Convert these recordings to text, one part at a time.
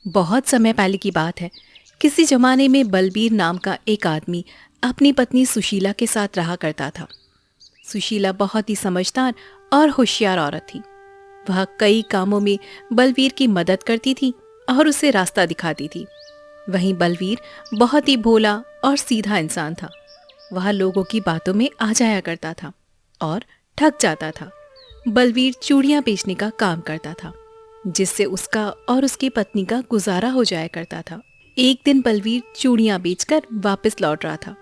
बहुत समय पहले की बात है। किसी जमाने में बलबीर नाम का एक आदमी अपनी पत्नी सुशीला के साथ रहा करता था। सुशीला बहुत ही समझदार और होशियार औरत थी। वह कई कामों में बलबीर की मदद करती थी और उसे रास्ता दिखाती थी। वहीं बलबीर बहुत ही भोला और सीधा इंसान था। वह लोगों की बातों में आ जाया करता था और ठग जाता था। बलबीर चूड़ियां बेचने का काम करता था, जिससे उसका और उसकी पत्नी का गुजारा हो जाया करता था। एक दिन बलबीर चूड़ियां बेचकर वापस लौट रहा था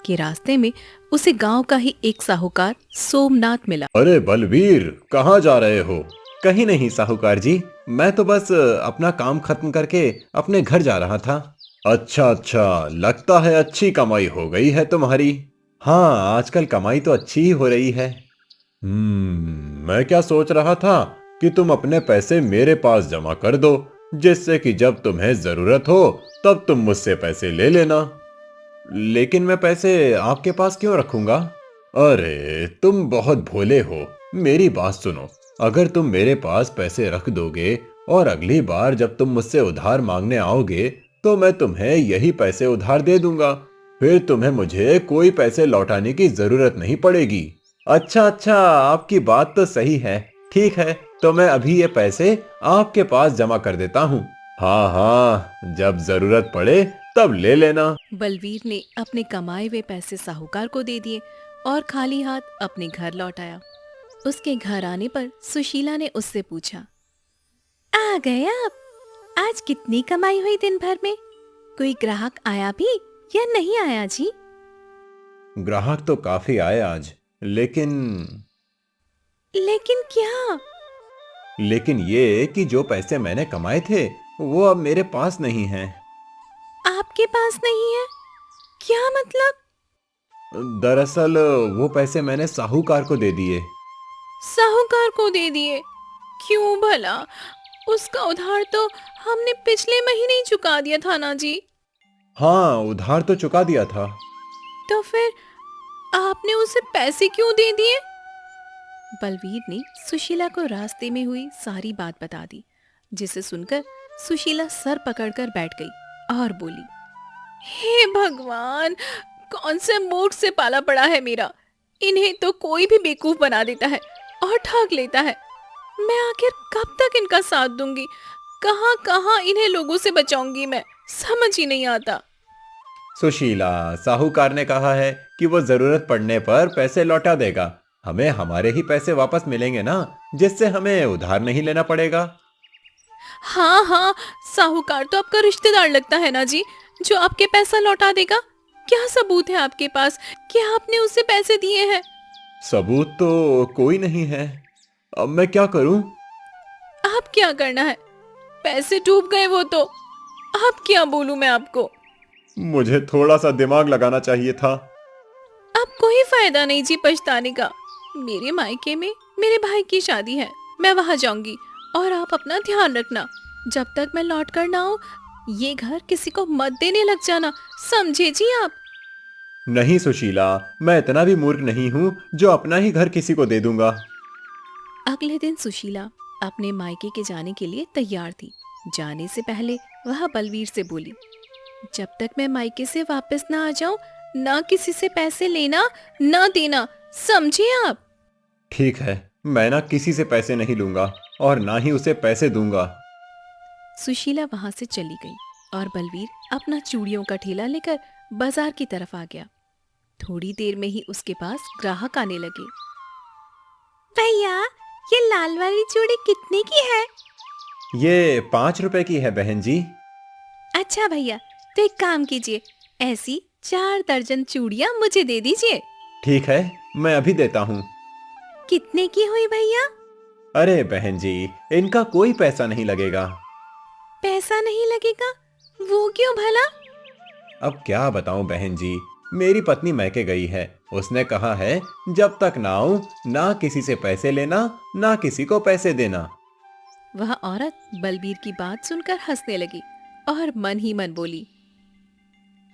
कि रास्ते में उसे गांव का ही एक साहूकार सोमनाथ मिला। अरे बलवीर, कहाँ जा रहे हो? कहीं नहीं साहूकार जी। मैं तो बस अपना काम खत्म करके अपने घर जा रहा था। अच्छा अच्छा, लगता है अच्छी कमाई हो गई है तुम्हारी। हाँ, आजकल कमाई तो अच्छी ही हो रही है। मैं क्या सोच रहा था कि तुम अपने पैसे मेरे पास जमा कर दो, जिससे कि जब तुम्हें जरूरत हो तब तुम मुझसे पैसे ले लेना। लेकिन मैं पैसे आपके पास क्यों रखूंगा? अरे तुम बहुत भोले हो। मेरी बात सुनो। अगर तुम मेरे पास पैसे रख दोगे और अगली बार जब तुम मुझसे उधार मांगने आओगे तो मैं तुम्हें यही पैसे उधार दे दूंगा। फिर तुम्हें मुझे कोई पैसे लौटाने की जरूरत नहीं पड़ेगी। अच्छा अच्छा, आपकी बात तो सही है। ठीक है, तो मैं अभी ये पैसे आपके पास जमा कर देता हूँ। हाँ हाँ, जब जरूरत पड़े तब ले लेना। बलवीर ने अपने कमाए हुए पैसे साहूकार को दे दिए और खाली हाथ अपने घर लौट आया। उसके घर आने पर सुशीला ने उससे पूछा, आ गए आप? आज कितनी कमाई हुई दिन भर में? कोई ग्राहक आया भी या नहीं आया जी? ग्राहक तो काफी आए आज, लेकिन लेकिन क्या? लेकिन ये कि जो पैसे मैंने कमाए थे वो अब मेरे पास नहीं हैं। आपके पास नहीं है? क्या मतलब? दरअसल वो पैसे मैंने साहूकार को दे दिए। साहूकार को दे दिए? क्यों भला? उसका उधार तो हमने पिछले महीने ही चुका दिया था ना जी। हाँ, उधार तो चुका दिया था। तो फिर आपने उसे पैसे क्यों दे दिए? बलवीर ने सुशीला को रास्ते में हुई सारी बात बता दी, जिसे सुनकर सुशीला सर पकड़कर बैठ गई और बोली, हे भगवान, कौन से मूर्ख से पाला पड़ा है मेरा। इन्हें तो कोई भी बेवकूफ बना देता है और ठग लेता है। मैं आखिर कब तक इनका साथ दूंगी? कहां कहां इन्हें लोगों से बचाऊंगी मैं, समझ ही नहीं आता। सुशीला, साहूकार ने कहा है कि वो जरूरत पड़ने पर पैसे लौटा देगा। हमें हमारे ही पैसे वापस मिलेंगे ना, जिससे हमें उधार नहीं लेना पड़ेगा। हाँ हाँ, साहूकार तो आपका रिश्तेदार लगता है ना जी, जो आपके पैसा लौटा देगा। क्या सबूत है आपके पास कि आपने उसे पैसे दिए हैं? सबूत तो कोई नहीं है। अब मैं क्या करूं? आप क्या करना है? पैसे डूब गए वो तो। अब क्या बोलूं मैं आपको? मुझे थोड़ा सा दिमाग लगाना चाहिए था। अब कोई फायदा नहीं जी पछताने का। मेरे मायके में मेरे भाई की शादी है, मैं वहां जाऊंगी और आप अपना ध्यान रखना। जब तक मैं लौट कर ना आऊं, ये घर किसी को मत देने लग जाना, समझे जी आप? नहीं सुशीला, मैं इतना भी मूर्ख नहीं हूं जो अपना ही घर किसी को दे दूंगा। अगले दिन सुशीला अपने मायके के जाने के लिए तैयार थी। जाने से पहले वह बलवीर से बोली, जब तक मैं मायके से वापस ना आ जाऊं, ना किसी से पैसे लेना ना देना, समझे आप? ठीक है, मैं ना किसी से पैसे नहीं लूंगा और ना ही उसे पैसे दूंगा। सुशीला वहां से चली गई और बलवीर अपना चूड़ियों का ठेला लेकर बाजार की तरफ आ गया। थोड़ी देर में ही उसके पास ग्राहक आने लगे। भैया, ये लाल वाली चूड़ी कितने की है? ये 5 रुपए की है बहन जी। अच्छा भैया, तो एक काम कीजिए, ऐसी 4 दर्जन चूड़ियां मुझे दे दीजिए। ठीक है, मैं अभी देता हूँ। कितने की हुई भैया? अरे बहन जी, इनका कोई पैसा नहीं लगेगा। पैसा नहीं लगेगा? वो क्यों भला? अब क्या बताऊं बहन जी, मेरी पत्नी मैके गई है। उसने कहा है जब तक ना आऊं ना किसी से पैसे लेना, ना किसी को पैसे देना। वह औरत बलबीर की बात सुनकर हंसने लगी और मन ही मन बोली,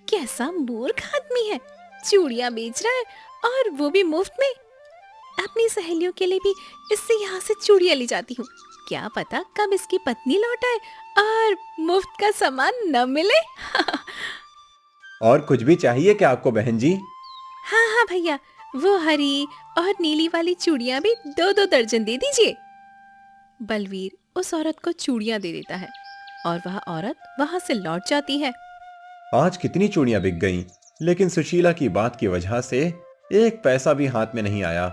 कैसा मूर्ख आदमी है, चूड़ियां बेच रहा है और वो भी मुफ्त में। अपनी सहेलियों के लिए भी इससे यहाँ से चूड़ियां ले जाती हूँ। क्या पता कब इसकी पत्नी लौट आए और मुफ्त का सामान न मिले। और कुछ भी चाहिए क्या आपको बहन जी? हाँ हाँ भैया, वो हरी और नीली वाली चूड़ियां भी 2-2 दर्जन दे दीजिए। बलवीर उस औरत को चूड़ियां दे देता है और वह औरत वहां से लौट जाती है। आज कितनी चूड़ियां बिक गईं, लेकिन सुशीला की बात की वजह से एक पैसा भी हाथ में नहीं आया।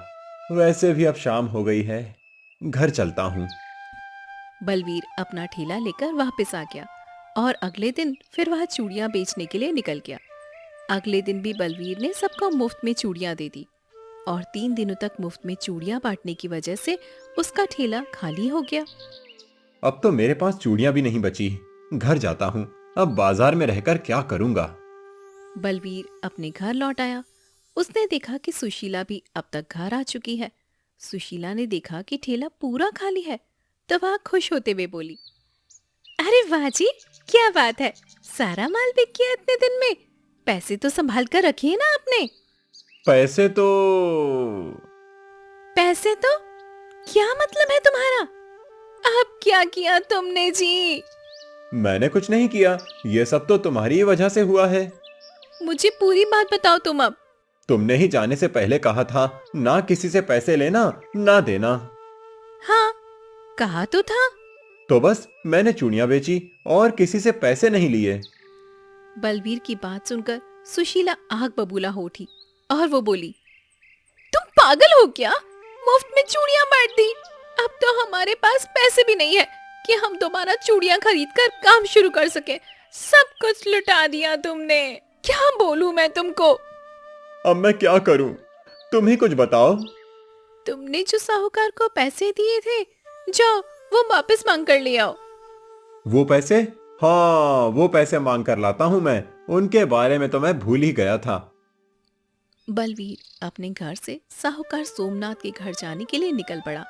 वैसे भी अब शाम हो गई है, घर चलता हूँ। बलवीर अपना ठेला लेकर वापस आ गया और अगले दिन फिर वह चूड़ियां बेचने के लिए निकल गया। अगले दिन भी बलवीर ने सबको मुफ्त में चूड़ियां दे दी और 3 दिनों तक मुफ्त में चूड़ियां बांटने की वजह से उसका ठेला खाली हो गया। अब तो मेरे पास चूड़ियां भी नहीं बची। घर जाता हूँ, अब बाजार में रहकर क्या करूंगा। बलवीर अपने घर लौट आया। उसने देखा कि सुशीला भी अब तक घर आ चुकी है। सुशीला ने देखा कि ठेला पूरा खाली है तो वह खुश होते हुए बोली, अरे वाह जी, क्या बात है, सारा माल बिक गया इतने दिन में। पैसे तो संभाल कर रखिए ना आपने। पैसे तो पैसे तो क्या मतलब है तुम्हारा? अब क्या किया तुमने जी? मैंने कुछ नहीं किया, ये सब तो तुम्हारी ही वजह से हुआ है। मुझे पूरी बात बताओ तुम अब। तुमने ही जाने से पहले कहा था ना किसी से पैसे लेना ना देना। हाँ, कहा तो था। तो बस मैंने चूड़ियां बेची और किसी से पैसे नहीं लिए। बलवीर की बात सुनकर सुशीला आग बबूला हो उठी और वो बोली, तुम पागल हो क्या? मुफ्त में चूड़ियां बांट दी। अब तो हमारे पास पैसे भी नहीं है कि हम दोबारा चूड़ियां खरीद कर काम शुरू कर सके। सब कुछ लुटा दिया तुमने। क्या बोलूं मैं तुमको? अब मैं क्या करूं? तुम ही कुछ बताओ। तुमने जो साहूकार को पैसे दिए थे, जाओ वो वापस मांग कर ले आओ। वो पैसे? हाँ, वो पैसे मांग कर लाता हूं मैं। उनके बारे में तो मैं भूल ही गया था। बलवीर अपने घर से साहूकार सोमनाथ के घर जाने के लिए निकल पड़ा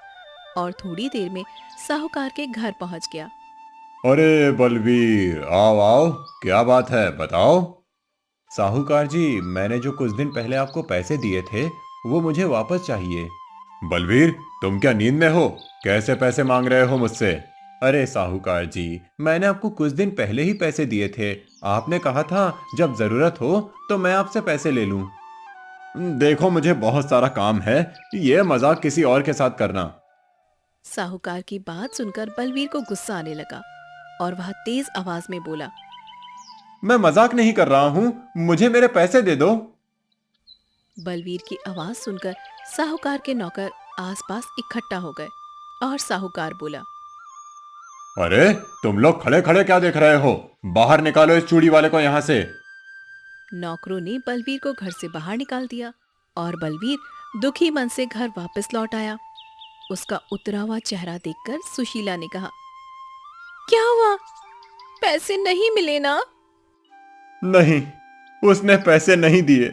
और थोड़ी देर में साहूकार के घर पहुंच गया। अरे बलवीर, आओ आओ, क्या बात है बताओ। साहूकार जी, मैंने जो कुछ दिन पहले आपको पैसे दिए थे वो मुझे वापस चाहिए। बलवीर, तुम क्या नींद में हो? कैसे पैसे मांग रहे हो मुझसे? अरे साहूकार जी, मैंने आपको कुछ दिन पहले ही पैसे दिए थे। आपने कहा था जब जरूरत हो तो मैं आपसे पैसे ले लूं। देखो, मुझे बहुत सारा काम है, ये मजाक किसी और के साथ करना। साहूकार की बात सुनकर बलवीर को गुस्सा आने लगा और वह तेज आवाज में बोला, मैं मजाक नहीं कर रहा हूं, मुझे मेरे पैसे दे दो। बलवीर की आवाज सुनकर साहूकार के नौकर आसपास इकट्ठा हो गए और साहूकार बोला, अरे तुम लोग खड़े खड़े क्या देख रहे हो? बाहर निकालो इस चूड़ी वाले को यहां से। नौकरों ने बलवीर को घर से बाहर निकाल दिया और बलवीर दुखी मन से घर वापस लौट आया। उसका उतरा हुआ चेहरा देखकर सुशीला ने कहा, क्या हुआ? पैसे नहीं मिले ना? नहीं, उसने पैसे नहीं दिए।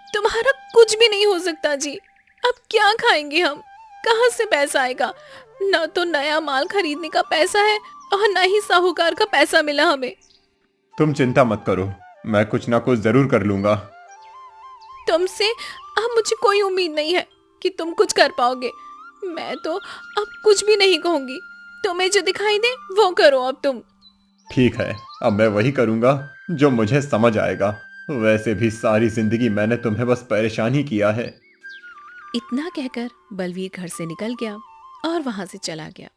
तुम्हारा कुछ भी नहीं हो सकता जी। अब क्या खाएंगे हम? कहाँ से पैसा आएगा? ना तो नया माल खरीदने का पैसा है और ना ही साहूकार का पैसा मिला हमें। तुम चिंता मत करो, मैं कुछ ना कुछ जरूर कर लूंगा। तुमसे अब मुझे कोई उम्मीद नहीं है कि तुम कुछ कर पाओगे। मैं तो अब कुछ भी नहीं कहूंगी। तुम्हें जो दिखाई दे वो करो अब तुम। ठीक है, अब मैं वही करूंगा जो मुझे समझ आएगा। वैसे भी सारी जिंदगी मैंने तुम्हें बस परेशान ही किया है। इतना कहकर बलवीर घर से निकल गया और वहां से चला गया।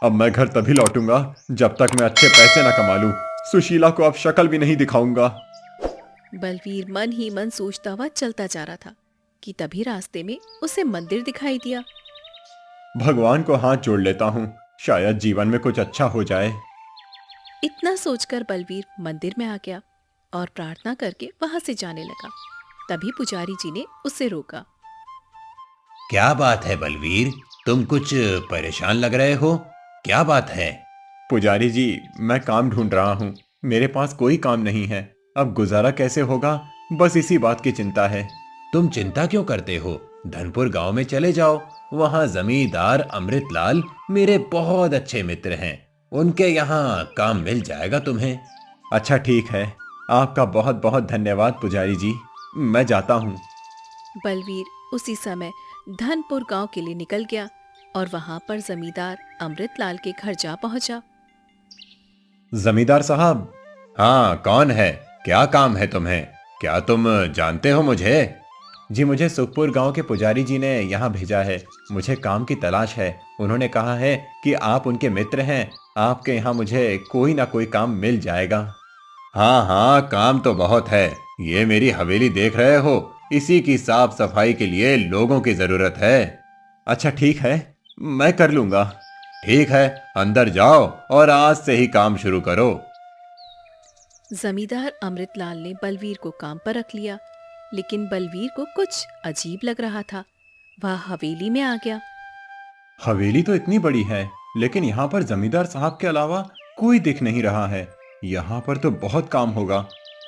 अब मैं घर तभी लौटूंगा जब तक मैं अच्छे पैसे ना कमा लूं। सुशीला को अब शक्ल भी नहीं दिखाऊंगा। बलवीर मन ही मन सोचता हुआ चलता जा रहा था कि तभी रास्ते में उसे मंदिर दिखाई दिया। भगवान को हाथ जोड़ लेता हूँ, शायद जीवन में कुछ अच्छा हो जाए। इतना सोचकर बलवीर मंदिर में आ गया और प्रार्थना करके वहां से जाने लगा। तभी पुजारी जी ने उसे रोका। क्या बात है बलवीर, तुम कुछ परेशान लग रहे हो? क्या बात है? पुजारी जी, मैं काम ढूंढ रहा हूँ, मेरे पास कोई काम नहीं है। अब गुजारा कैसे होगा, बस इसी बात की चिंता है। तुम चिंता क्यों करते हो? धनपुर गांव में चले जाओ, वहां जमींदार अमृतलाल मेरे बहुत अच्छे मित्र हैं। उनके यहाँ काम मिल जाएगा तुम्हें। अच्छा ठीक है, आपका बहुत बहुत धन्यवाद पुजारी जी, मैं जाता हूँ। बलवीर उसी समय धनपुर गांव के लिए निकल गया और वहां पर जमींदार अमृतलाल के घर जा पहुंचा। जमींदार साहब। हाँ, कौन है? क्या काम है तुम्हें? क्या तुम जानते हो मुझे? जी, मुझे सुखपुर गांव के पुजारी जी ने यहाँ भेजा है। मुझे काम की तलाश है। उन्होंने कहा है कि आप उनके मित्र हैं, आपके यहाँ मुझे कोई ना कोई काम मिल जाएगा। हाँ हाँ, काम तो बहुत है। ये मेरी हवेली देख रहे हो? इसी की साफ सफाई के लिए लोगों की जरूरत है। अच्छा ठीक है, मैं कर लूंगा। ठीक है, अंदर जाओ और आज से ही काम शुरू करो। जमींदार अमृतलाल ने बलवीर को काम पर रख लिया, लेकिन बलवीर को कुछ अजीब लग रहा था। वह हवेली में आ गया। हवेली तो इतनी बड़ी है, लेकिन यहाँ पर जमींदार साहब के अलावा कोई दिख नहीं रहा है। यहाँ पर तो बहुत काम होगा।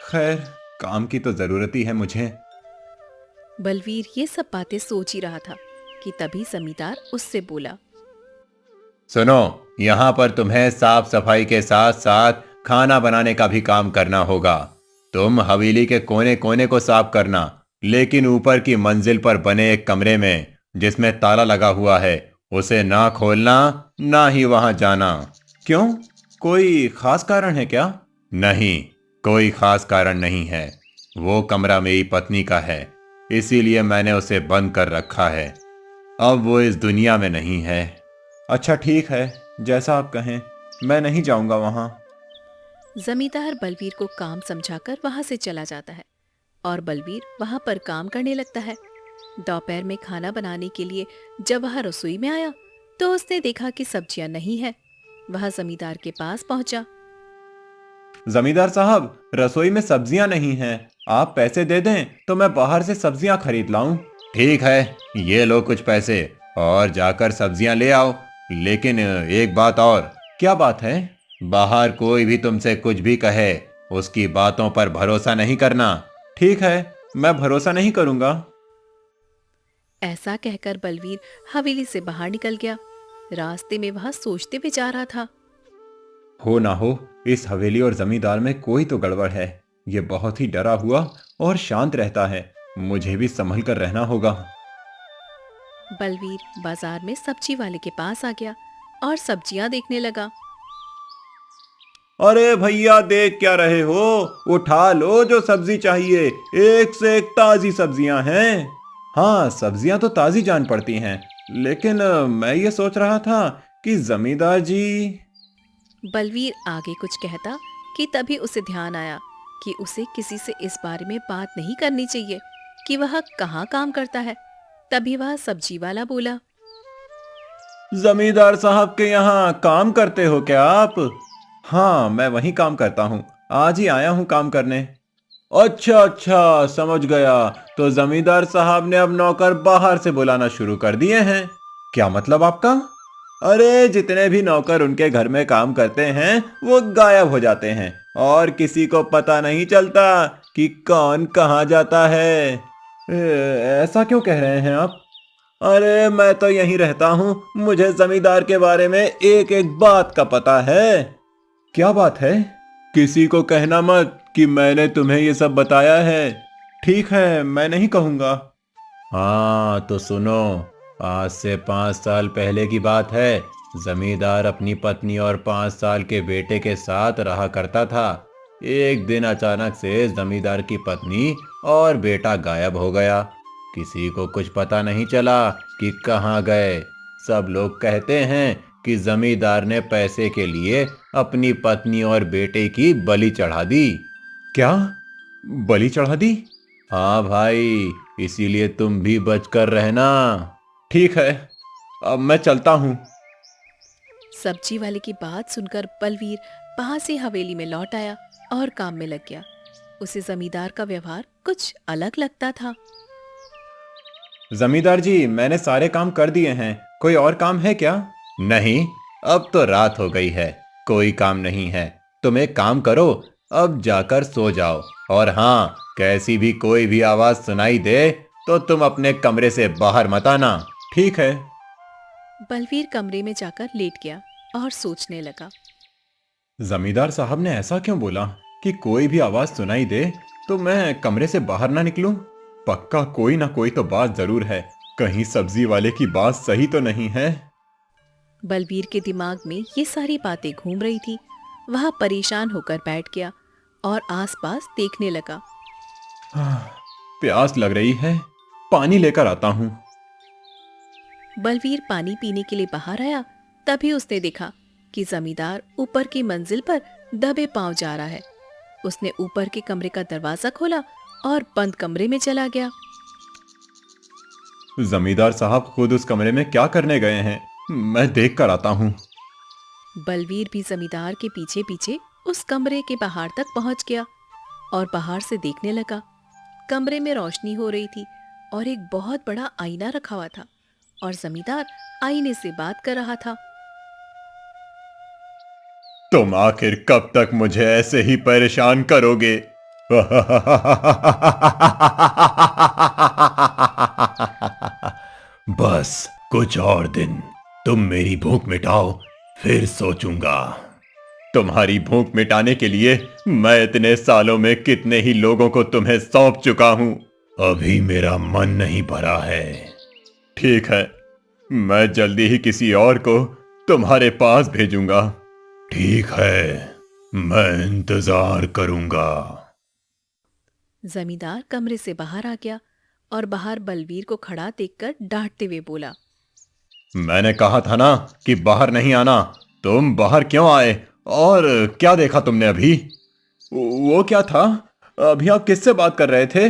खैर, काम की तो जरूरत ही है मुझे। बलवीर ये सब बातें सोच ही रहा था कि तभी जमींदार उससे बोला। सुनो, यहाँ पर तुम्हें साफ सफाई के साथ साथ खाना बनाने का भी काम करना होगा। तुम हवेली के कोने कोने को साफ करना, लेकिन ऊपर की मंजिल पर बने एक कमरे में जिसमें ताला लगा हुआ है, उसे ना खोलना, ना ही वहां जाना। क्यों? कोई खास कारण है क्या? नहीं, कोई खास कारण नहीं है। वो कमरा मेरी पत्नी का है, इसीलिए मैंने उसे बंद कर रखा है। अब वो इस दुनिया में नहीं है। अच्छा ठीक है, जैसा आप कहें, मैं नहीं जाऊंगा वहां। जमींदार बलवीर को काम समझाकर वहां से चला जाता है और बलवीर वहां पर काम करने लगता है। दोपहर में खाना बनाने के लिए जब वह रसोई में आया तो उसने देखा कि सब्जियां नहीं है। वह जमींदार के पास पहुंचा। जमींदार साहब, रसोई में सब्जियां नहीं हैं। आप पैसे दे दें तो मैं बाहर से सब्जियां खरीद लाऊं। ठीक है, ये लो कुछ पैसे और जाकर सब्जियां ले आओ। लेकिन एक बात और। क्या बात है? बाहर कोई भी तुमसे कुछ भी कहे, उसकी बातों पर भरोसा नहीं करना। ठीक है, मैं भरोसा नहीं करूंगा। ऐसा कहकर बलवीर हवेली से बाहर निकल गया। रास्ते में वह सोचते हुए जा रहा था। हो ना हो, इस हवेली और जमींदार में कोई तो गड़बड़ है। ये बहुत ही डरा हुआ और शांत रहता है। मुझे भी संभल कर रहना होगा। बलवीर बाजार में सब्जी वाले के पास आ गया और सब्जियां देखने लगा। अरे भैया, देख क्या रहे हो? उठा लो जो सब्जी चाहिए। एक से एक ताजी सब्जियां हैं। हाँ, सब्जियां तो ताजी जान पड़ती हैं, लेकिन मैं ये सोच रहा था कि जमींदार जी। बलवीर आगे कुछ कहता कि तभी उसे ध्यान आया कि उसे किसी से इस बारे में बात नहीं करनी चाहिए कि वह कहाँ काम करता है। तभी वह सब्जी वाला बोला। जमींदार साहब के यहाँ काम करते हो क्या आप? हाँ, मैं वहीं काम करता हूँ। आज ही आया हूँ काम करने। अच्छा अच्छा, समझ गया। तो जमींदार साहब ने अब नौकर बाहर से बुलाना शुरू कर दिए हैं। क्या मतलब आपका? अरे, जितने भी नौकर उनके घर में काम करते हैं वो गायब हो जाते हैं और किसी को पता नहीं चलता कि कौन कहाँ जाता है। ऐसा क्यों कह रहे हैं आप? अरे, मैं तो यहीं रहता हूँ। मुझे जमींदार के बारे में एक एक बात का पता है। क्या बात है? किसी को कहना मत कि मैंने तुम्हें ये सब बताया है। ठीक है, मैं नहीं कहूंगा। हाँ तो सुनो, आज से 5 साल पहले की बात है। जमींदार अपनी पत्नी और 5 साल के बेटे के साथ रहा करता था। एक दिन अचानक से जमींदार की पत्नी और बेटा गायब हो गया। किसी को कुछ पता नहीं चला कि कहाँ गए। सब लोग कहते हैं कि जमींदार ने पैसे के लिए अपनी पत्नी और बेटे की बलि चढ़ा दी। क्या? बलि चढ़ा दी? हाँ भाई, इसीलिए तुम भी बचकर रहना। ठीक है, अब मैं चलता हूँ। सब्जी वाले की बात सुनकर बलवीर वहां से हवेली में लौट आया और काम में लग गया। उसे जमींदार का व्यवहार कुछ अलग लगता था। जमींदार जी, मैंने सारे काम कर दिए हैं। कोई और काम है क्या? नहीं, अब तो रात हो गई है, कोई काम नहीं है। तुम एक काम करो, अब जाकर सो जाओ। और हाँ, कैसी भी कोई भी आवाज सुनाई दे तो तुम अपने कमरे से बाहर मत आना। ठीक है। बलवीर कमरे में जाकर लेट गया और सोचने लगा। जमींदार साहब ने ऐसा क्यों बोला कि कोई भी आवाज सुनाई दे तो मैं कमरे से बाहर ना निकलूं? पक्का कोई ना कोई तो बात जरूर है। कहीं सब्जी वाले की बात सही तो नहीं है। बलबीर के दिमाग में ये सारी बातें घूम रही थी। वह परेशान होकर बैठ गया और आसपास देखने लगा। प्यास लग रही है, पानी लेकर आता हूँ। बलवीर पानी पीने के लिए बाहर आया, तभी उसने देखा कि जमींदार ऊपर की मंजिल पर दबे पांव जा रहा है। उसने ऊपर के कमरे का दरवाजा खोला और बंद कमरे में चला गया। जमींदार साहब खुद उस कमरे में क्या करने गए हैं, मैं देख कर आता हूँ। बलवीर भी जमींदार के पीछे पीछे उस कमरे के बाहर तक पहुंच गया और बाहर से देखने लगा। कमरे में रोशनी हो रही थी और एक बहुत बड़ा आईना रखा हुआ था और जमींदार आईने से बात कर रहा था। तुम आखिर कब तक मुझे ऐसे ही परेशान करोगे? बस कुछ और दिन तुम मेरी भूख मिटाओ, फिर सोचूंगा। तुम्हारी भूख मिटाने के लिए मैं इतने सालों में कितने ही लोगों को तुम्हें सौंप चुका हूं। अभी मेरा मन नहीं भरा है। ठीक है, मैं जल्दी ही किसी और को तुम्हारे पास भेजूंगा। ठीक है, मैं इंतजार करूंगा। जमींदार कमरे से बाहर आ गया और बाहर बलवीर को खड़ा देखकर डांटते हुए बोला। मैंने कहा था ना कि बाहर नहीं आना। तुम बाहर क्यों आए और क्या देखा तुमने अभी? वो क्या था? अभी आप किससे बात कर रहे थे?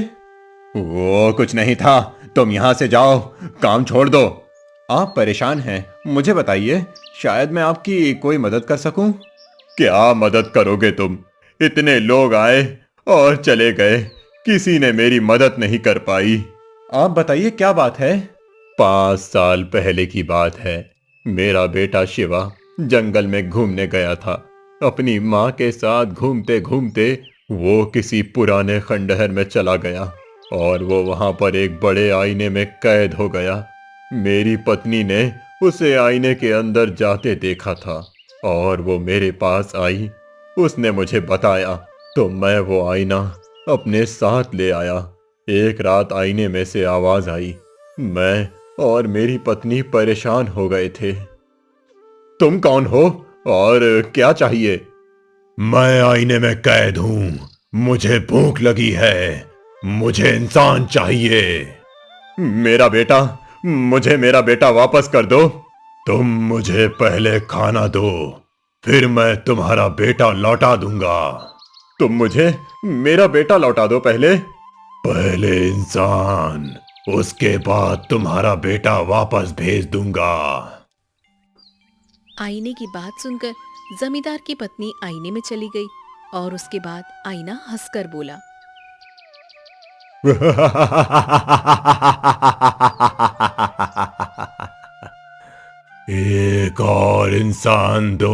वो कुछ नहीं था, तुम यहां से जाओ, काम छोड़ दो। आप परेशान हैं, मुझे बताइए, शायद मैं आपकी कोई मदद कर सकूं। क्या मदद करोगे तुम? इतने लोग आए और चले गए, किसी ने मेरी मदद नहीं कर पाई। आप बताइए क्या बात है? 5 साल पहले की बात है। मेरा बेटा शिवा जंगल में घूमने गया था। अपनी माँ के साथ घूमते घूमते वो किसी पुराने खंडहर में चला गया और वो वहां पर एक बड़े आईने में कैद हो गया। मेरी पत्नी ने उसे आईने के अंदर जाते देखा था और वो मेरे पास आई। उसने मुझे बताया तो मैं वो आईना अपने साथ ले आया। एक रात आईने में से आवाज आई। मैं और मेरी पत्नी परेशान हो गए थे। तुम कौन हो और क्या चाहिए? मैं आईने में कैद हूं, मुझे भूख लगी है, मुझे इंसान चाहिए। मेरा बेटा, मुझे मेरा बेटा वापस कर दो। तुम मुझे पहले खाना दो, फिर मैं तुम्हारा बेटा लौटा दूंगा। तुम मुझे मेरा बेटा लौटा दो पहले। पहले इंसान, उसके बाद तुम्हारा बेटा वापस भेज दूंगा। आईने की बात सुनकर जमींदार की पत्नी आईने में चली गई और उसके बाद आईना हंसकर बोला। एक और इंसान दो।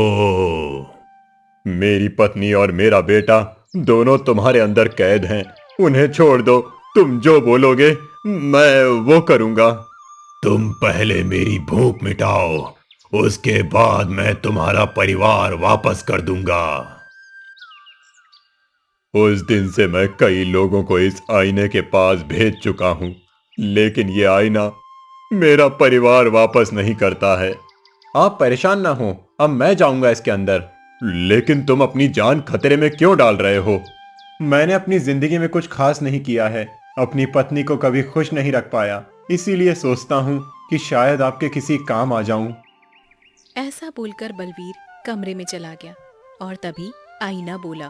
मेरी पत्नी और मेरा बेटा दोनों तुम्हारे अंदर कैद हैं, उन्हें छोड़ दो। तुम जो बोलोगे मैं वो करूंगा। तुम पहले मेरी भूख मिटाओ, उसके बाद मैं तुम्हारा परिवार वापस कर दूंगा। उस दिन से मैं कई लोगों को इस आईने के पास भेज चुका हूं, लेकिन ये आईना मेरा परिवार वापस नहीं करता है। आप परेशान ना हो, अब मैं जाऊंगा इसके अंदर। लेकिन तुम अपनी जान खतरे में क्यों डाल रहे हो? मैंने अपनी जिंदगी में कुछ खास नहीं किया है, अपनी पत्नी को कभी खुश नहीं रख पाया, इसीलिए सोचता हूँ कि शायद आपके किसी काम आ जाऊं। ऐसा बोलकर बलवीर कमरे में चला गया और तभी आईना बोला।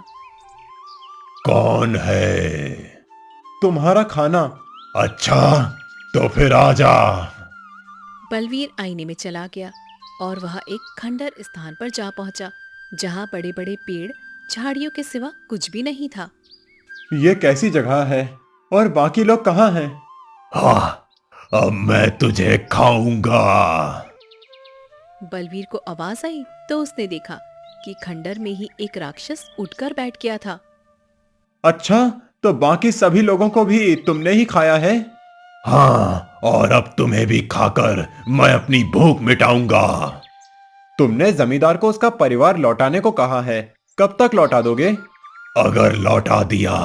कौन है? तुम्हारा खाना। अच्छा, तो फिर आजा। बलवीर आईने में चला गया और वह एक खंडर स्थान पर जा पहुंचा, जहां बड़े बड़े पेड़ झाड़ियों के सिवा कुछ भी नहीं था। ये कैसी जगह है और बाकी लोग कहाँ हैं? हाँ, अब मैं तुझे खाऊंगा। बलवीर को आवाज आई तो उसने देखा कि खंडर में ही एक राक्षस उठकर बैठ गया था। अच्छा, तो बाकी सभी लोगों को भी तुमने ही खाया है? हाँ, और अब तुम्हें भी खाकर मैं अपनी भूख मिटाऊंगा। तुमने जमींदार को उसका परिवार लौटाने को कहा है, कब तक लौटा दोगे? अगर लौटा दिया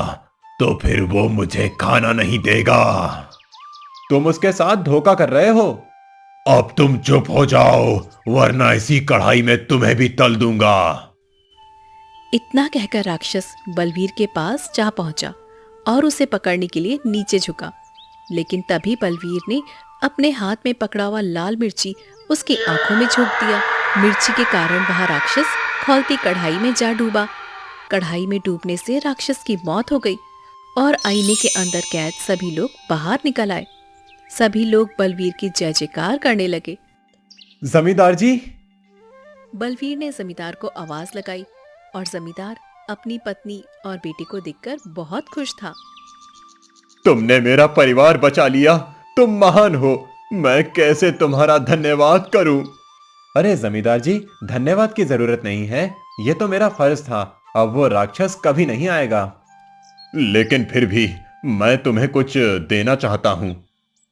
तो फिर वो मुझे खाना नहीं देगा। तुम उसके साथ धोखा कर रहे हो। अब तुम चुप हो जाओ, वरना इसी कढ़ाई में तुम्हें भी तल दूंगा। इतना कहकर राक्षस बलवीर के पास जा पहुंचा और उसे पकड़ने के लिए नीचे झुका। लेकिन तभी बलवीर ने अपने हाथ में पकड़ा हुआ लाल मिर्ची उसकी आंखों में झोंक दिया। मिर्ची के कारण वह राक्षस खौलती कढ़ाई में जा डूबा। कढ़ाई में डूबने से राक्षस की मौत हो गई और आईने के अंदर कैद सभी लोग बाहर निकल आए। सभी लोग बलवीर की जय जयकार करने लगे। जमींदार जी। बलवीर ने जमींदार को आवाज लगाई और जमींदार अपनी पत्नी और बेटे को देखकर बहुत खुश था। तुमने मेरा परिवार बचा लिया, तुम महान हो। मैं कैसे तुम्हारा धन्यवाद करूं? अरे जमींदार जी, धन्यवाद की जरूरत नहीं है, यह तो मेरा फर्ज था। अब वो राक्षस कभी नहीं आएगा। लेकिन फिर भी मैं तुम्हें कुछ देना चाहता हूं।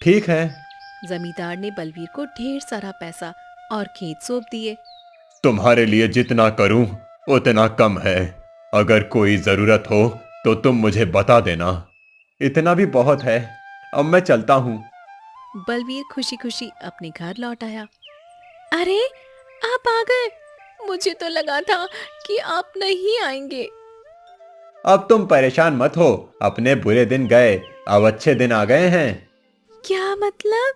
ठीक है। जमींदार ने बलवीर को ढेर सारा पैसा और खेत सौंप दिए। तुम्हारे लिए जितना करूं उतना कम है। अगर कोई जरूरत हो तो तुम मुझे बता देना। इतना भी बहुत है, अब मैं चलता हूं। बलवीर खुशी खुशी अपने घर लौट आया। अरे, आप आ गए। मुझे तो लगा था कि आप नहीं आएंगे। अब तुम परेशान मत हो, अपने बुरे दिन गए, अब अच्छे दिन आ गए हैं। क्या मतलब?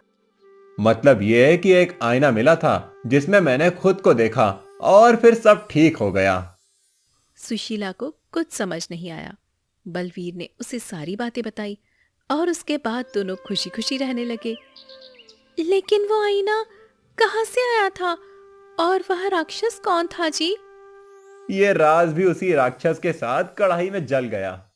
मतलब ये है कि एक आईना मिला था जिसमें मैंने खुद को देखा और फिर सब ठीक हो गया। सुशीला को कुछ समझ नहीं आया। बलवीर ने उसे सारी बातें बताई और उसके बाद दोनों खुशी खुशी रहने लगे। लेकिन वो आईना कहाँ से आया था और वह राक्षस कौन था जी? ये राज भी उसी राक्षस के साथ कढ़ाई में जल गया।